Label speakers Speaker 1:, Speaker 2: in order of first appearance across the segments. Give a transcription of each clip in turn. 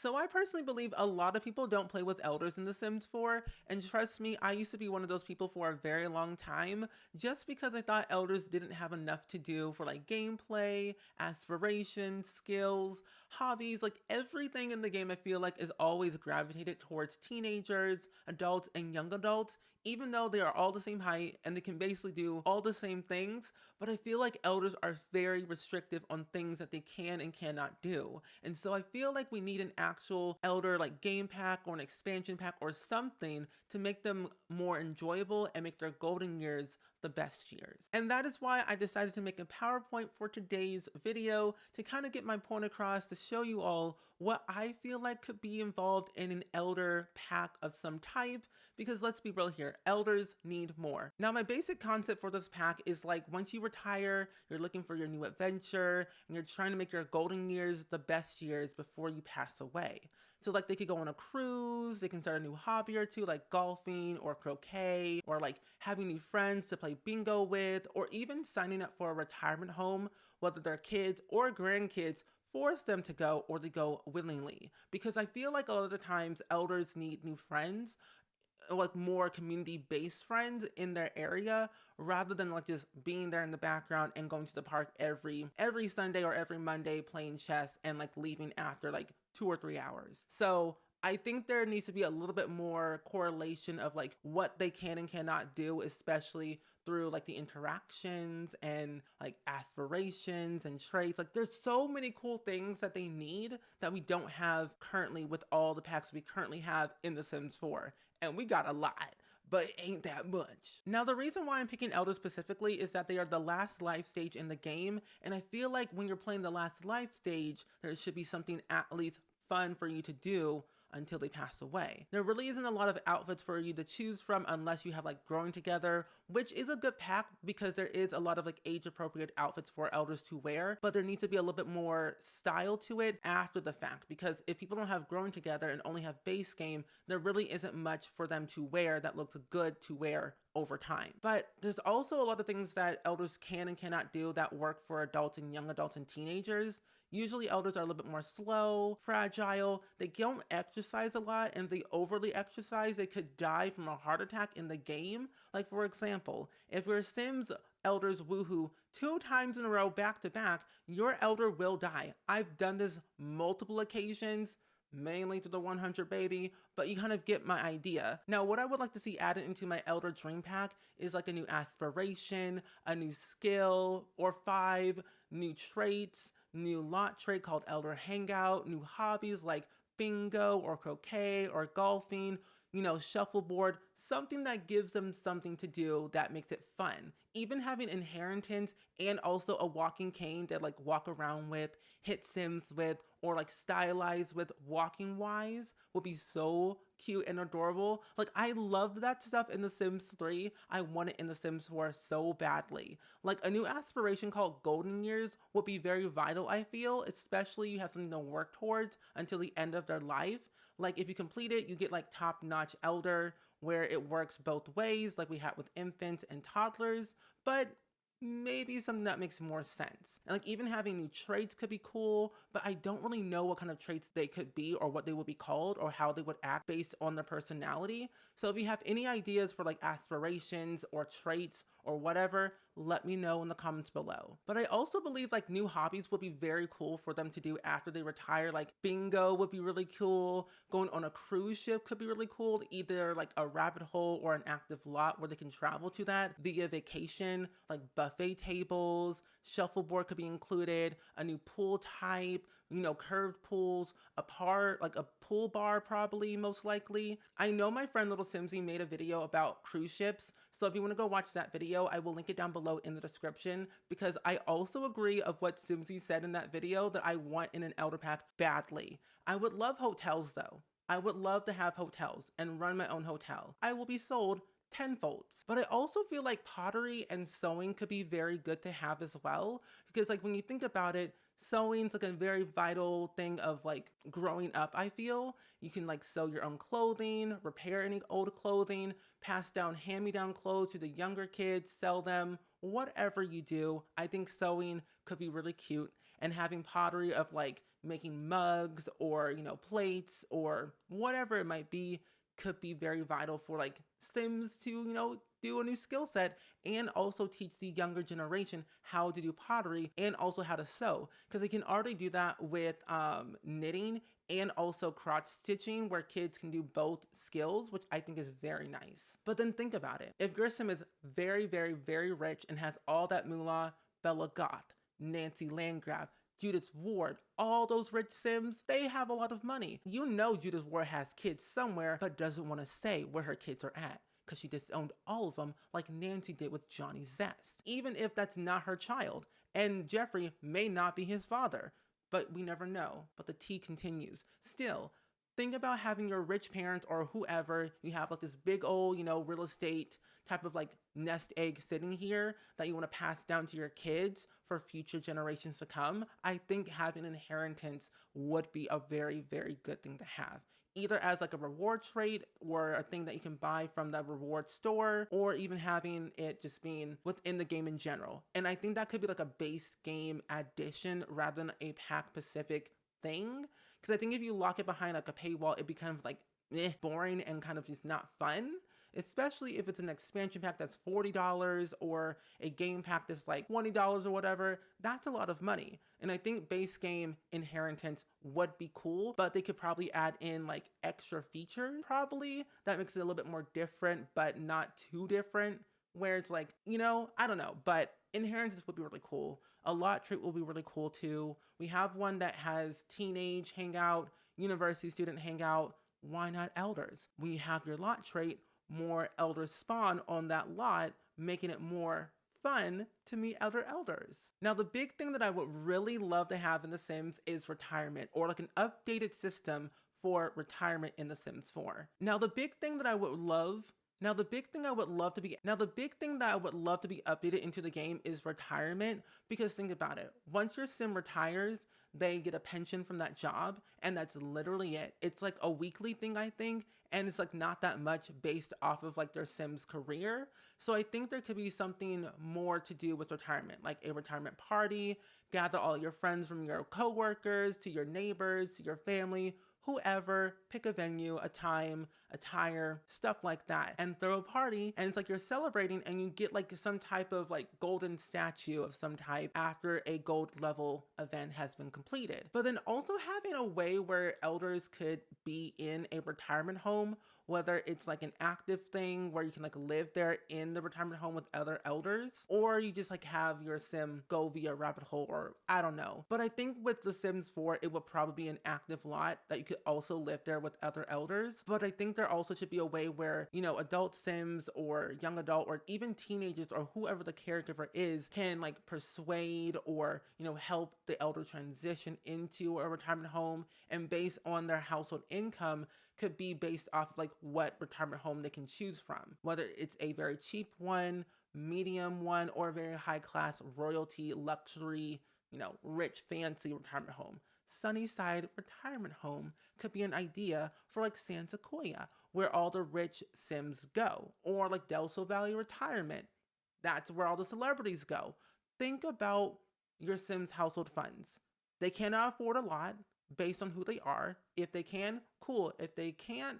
Speaker 1: So I personally believe a lot of people don't play with elders in The Sims 4, and trust me, I used to be one of those people for a very long time, just because I thought elders didn't have enough to do for like gameplay, aspirations, skills, hobbies, like everything in the game I feel like is always gravitated towards teenagers, adults, and young adults, even though they are all the same height and they can basically do all the same things, but I feel like elders are very restrictive on things that they can and cannot do. And so I feel like we need an actual elder like game pack or an expansion pack or something to make them more enjoyable and make their golden years the best years. And that is why I decided to make a PowerPoint for today's video to kind of get my point across, to show you all what I feel like could be involved in an elder pack of some type, because let's be real here, elders need more. Now my basic concept for this pack is like once you retire, you're looking for your new adventure, and you're trying to make your golden years the best years before you pass away. So like they could go on a cruise, they can start a new hobby or two like golfing or croquet, or like having new friends to play bingo with, or even signing up for a retirement home, whether they're kids or grandkids, force them to go or they go willingly. Because I feel like a lot of the times elders need new friends, like more community-based friends in their area, rather than like just being there in the background and going to the park every Sunday or every Monday playing chess and like leaving after like 2 or 3 hours. So I think there needs to be a little bit more correlation of like what they can and cannot do, especially through like the interactions and like aspirations and traits. Like there's so many cool things that they need that we don't have currently with all the packs we currently have in The Sims 4. And we got a lot, but it ain't that much. Now the reason why I'm picking elders specifically is that they are the last life stage in the game, and I feel like when you're playing the last life stage, there should be something at least fun for you to do until they pass away. There really isn't a lot of outfits for you to choose from unless you have like Growing Together, which is a good pack because there is a lot of like age appropriate outfits for elders to wear, but there needs to be a little bit more style to it after the fact, because if people don't have Growing Together and only have base game, there really isn't much for them to wear that looks good to wear over time. But there's also a lot of things that elders can and cannot do that work for adults and young adults and teenagers. Usually elders are a little bit more slow, fragile, they don't exercise a lot, and if they overly exercise, they could die from a heart attack in the game. Like for example, if your Sims elders woohoo 2 times in a row back to back, your elder will die. I've done this multiple occasions, mainly to the 100 baby, but you kind of get my idea. Now, what I would like to see added into my Elder Dream Pack is like a new aspiration, a new skill, or 5 new traits, new lot trait called Elder Hangout, new hobbies like bingo or croquet or golfing, shuffleboard, something that gives them something to do that makes it fun. Even having inheritance and also a walking cane that like walk around with, hit Sims with, or like stylize with walking wise would be so cute and adorable. Like I loved that stuff in The Sims 3. I want it in The Sims 4 so badly. Like a new aspiration called Golden Years would be very vital, I feel, especially you have something to work towards until the end of their life. Like if you complete it, you get like top-notch elder, where it works both ways, like we have with infants and toddlers, but maybe something that makes more sense. And like even having new traits could be cool, but I don't really know what kind of traits they could be or what they would be called or how they would act based on their personality. So if you have any ideas for like aspirations or traits or whatever, let me know in the comments below. But I also believe like new hobbies would be very cool for them to do after they retire. Like bingo would be really cool. Going on a cruise ship could be really cool. Either like a rabbit hole or an active lot where they can travel to that via vacation. Like buffet tables, shuffleboard could be included, a new pool type, curved pools, like a pool bar probably, most likely. I know my friend Little Simsy made a video about cruise ships, so if you want to go watch that video, I will link it down below in the description, because I also agree of what Simsy said in that video that I want in an Elder Pack badly. I would love hotels though. I would love to have hotels and run my own hotel. I will be sold tenfolds. But I also feel like pottery and sewing could be very good to have as well, because like when you think about it, sewing's like a very vital thing of like growing up. I feel you can like sew your own clothing, repair any old clothing, pass down hand-me-down clothes to the younger kids, sell them, whatever you do. I think sewing could be really cute, and having pottery of like making mugs or, plates or whatever it might be could be very vital for like Sims to, do a new skill set and also teach the younger generation how to do pottery and also how to sew because they can already do that with knitting and also crotch stitching where kids can do both skills, which I think is very nice. But then think about it. If your Sim is very, very, very rich and has all that moolah, Bella Goth, Nancy Landgraf, Judith Ward, all those rich Sims, they have a lot of money. You know Judith Ward has kids somewhere, but doesn't want to say where her kids are at because she disowned all of them like Nancy did with Johnny Zest, even if that's not her child. And Jeffrey may not be his father, but we never know. But the tea continues. Still, think about having your rich parents or whoever, you have like this big old, real estate type of like nest egg sitting here that you want to pass down to your kids for future generations to come. I think having inheritance would be a very, very good thing to have. Either as like a reward trait or a thing that you can buy from the reward store, or even having it just being within the game in general. And I think that could be like a base game addition rather than a pack specific thing. Because I think if you lock it behind like a paywall, it becomes like boring and kind of just not fun. Especially if it's an expansion pack that's $40 or a game pack that's like $20 or whatever, that's a lot of money. And I think base game inheritance would be cool, but they could probably add in like extra features probably that makes it a little bit more different, but not too different. Where it's like, I don't know, but inheritance would be really cool. A lot trait will be really cool too. We have one that has teenage hangout, university student hangout. Why not elders? When you have your lot trait, more elders spawn on that lot, making it more fun to meet other elders. Now, the big thing that I would really love to have in The Sims is retirement, or like an updated system for retirement in The Sims 4. Now, the big thing that I would love to be updated into the game is retirement, because think about it. Once your Sim retires, they get a pension from that job, and that's literally it. It's like a weekly thing, I think, and it's like not that much based off of like their Sim's career. So I think there could be something more to do with retirement, like a retirement party, gather all your friends from your coworkers to your neighbors to your family, whoever, pick a venue, a time, attire, stuff like that, and throw a party. And it's like you're celebrating and you get like some type of like golden statue of some type after a gold level event has been completed. But then also having a way where elders could be in a retirement home, whether it's like an active thing where you can like live there in the retirement home with other elders, or you just like have your Sim go via rabbit hole, or I don't know. But I think with The Sims 4, it would probably be an active lot that you could also live there with other elders. But I think there also should be a way where, adult Sims or young adult or even teenagers or whoever the caregiver is can like persuade or, help the elder transition into a retirement home, and based on their household income could be based off of like what retirement home they can choose from, whether it's a very cheap one, medium one, or a very high class royalty luxury, rich fancy retirement home. Sunnyside retirement home could be an idea for like San Sequoia, where all the rich Sims go, or like Del Sol Valley retirement. That's where all the celebrities go. Think about your Sims household funds. They cannot afford a lot based on who they are. If they can, cool. If they can't,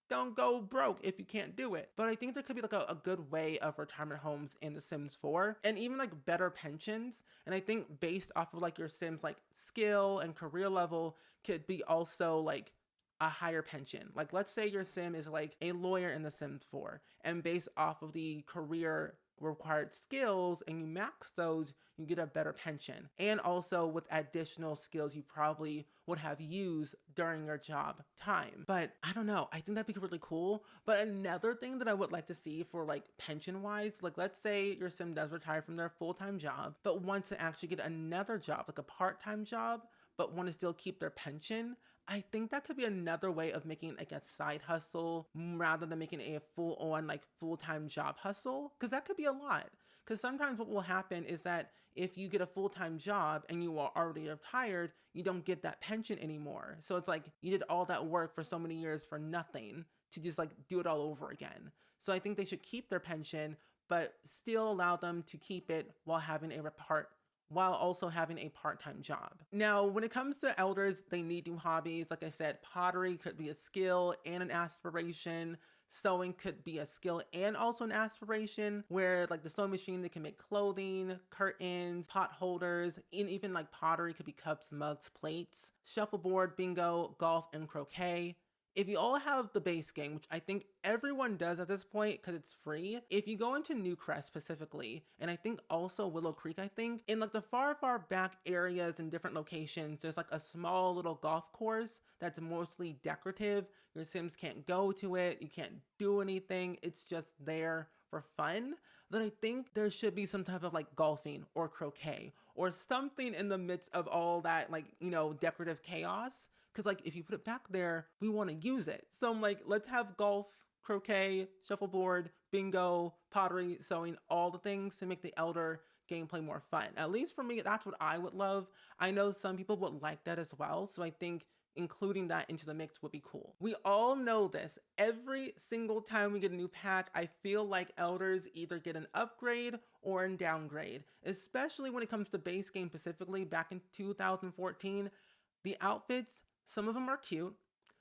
Speaker 1: don't go broke if you can't do it. But I think there could be like a good way of retirement homes in The Sims 4, and even like better pensions. And I think based off of like your Sims like skill and career level could be also like a higher pension. Like let's say your Sim is like a lawyer in The Sims 4, and based off of the career required skills and you max those, you get a better pension. And also with additional skills you probably would have used during your job time. But I don't know, I think that'd be really cool. But another thing that I would like to see for like pension wise, like let's say your Sim does retire from their full-time job, but wants to actually get another job, like a part-time job, but want to still keep their pension. I think that could be another way of making like a side hustle rather than making a full-on like full-time job hustle, because that could be a lot. Because sometimes what will happen is that if you get a full-time job and you are already retired, you don't get that pension anymore. So it's like you did all that work for so many years for nothing to just like do it all over again. So I think they should keep their pension, but still allow them to keep it while having a while also having a part-time job. Now, when it comes to elders, they need new hobbies. Like I said, pottery could be a skill and an aspiration. Sewing could be a skill and also an aspiration, where like the sewing machine, they can make clothing, curtains, pot holders, and even like pottery could be cups, mugs, plates. Shuffleboard, bingo, golf, and croquet. If you all have the base game, which I think everyone does at this point because it's free, if you go into Newcrest specifically, and I think also Willow Creek, I think, in like the far back areas in different locations, there's like a small little golf course that's mostly decorative. Your Sims can't go to it, you can't do anything, it's just there for fun. Then I think there should be some type of like golfing or croquet or something in the midst of all that, like, you know, decorative chaos. Because like if you put it back there, we want to use it. So I'm like, let's have golf, croquet, shuffleboard, bingo, pottery, sewing, all the things to make the Elder gameplay more fun. At least for me, that's what I would love. I know some people would like that as well. So I think including that into the mix would be cool. We all know this. Every single time we get a new pack, I feel like Elders either get an upgrade or a downgrade. Especially when it comes to base game specifically back in 2014. The outfits, some of them are cute,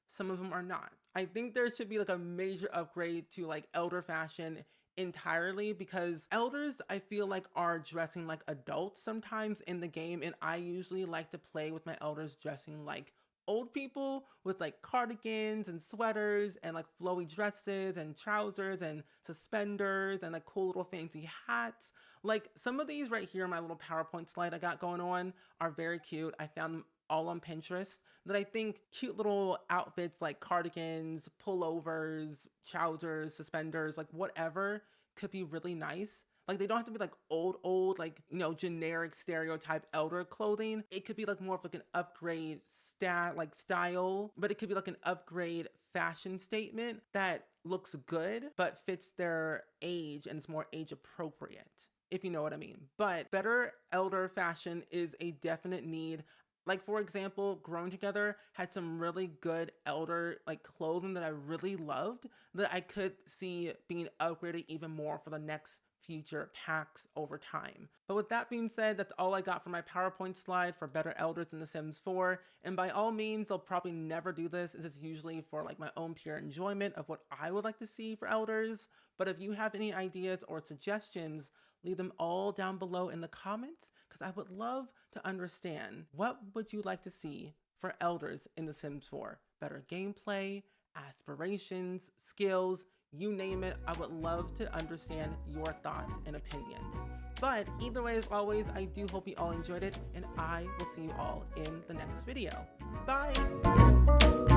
Speaker 1: some of them are not. I think there should be like a major upgrade to like Elder fashion entirely, because Elders, I feel like, are dressing like adults sometimes in the game, and I usually like to play with my Elders dressing like old people with like cardigans and sweaters and like flowy dresses and trousers and suspenders and like cool little fancy hats. Like some of these right here in my little PowerPoint slide I got going on are very cute. I found them all on Pinterest, that I think cute little outfits like cardigans, pullovers, trousers, suspenders, like whatever could be really nice. Like they don't have to be like old, like, you know, generic stereotype Elder clothing. It could be like more of like an upgrade style, but it could be like an upgrade fashion statement that looks good, but fits their age and it's more age appropriate, if you know what I mean. But better Elder fashion is a definite need. Like, for example, Growing Together had some really good Elder like clothing that I really loved, that I could see being upgraded even more for the next future packs over time. But with that being said, that's all I got for my PowerPoint slide for better Elders in The Sims 4. And by all means, they'll probably never do this. This is usually for like my own pure enjoyment of what I would like to see for Elders. But if you have any ideas or suggestions, leave them all down below in the comments, because I would love to understand, what would you like to see for Elders in The Sims 4? Better gameplay, aspirations, skills, you name it. I would love to understand your thoughts and opinions. But either way, as always, I do hope you all enjoyed it, and I will see you all in the next video. Bye!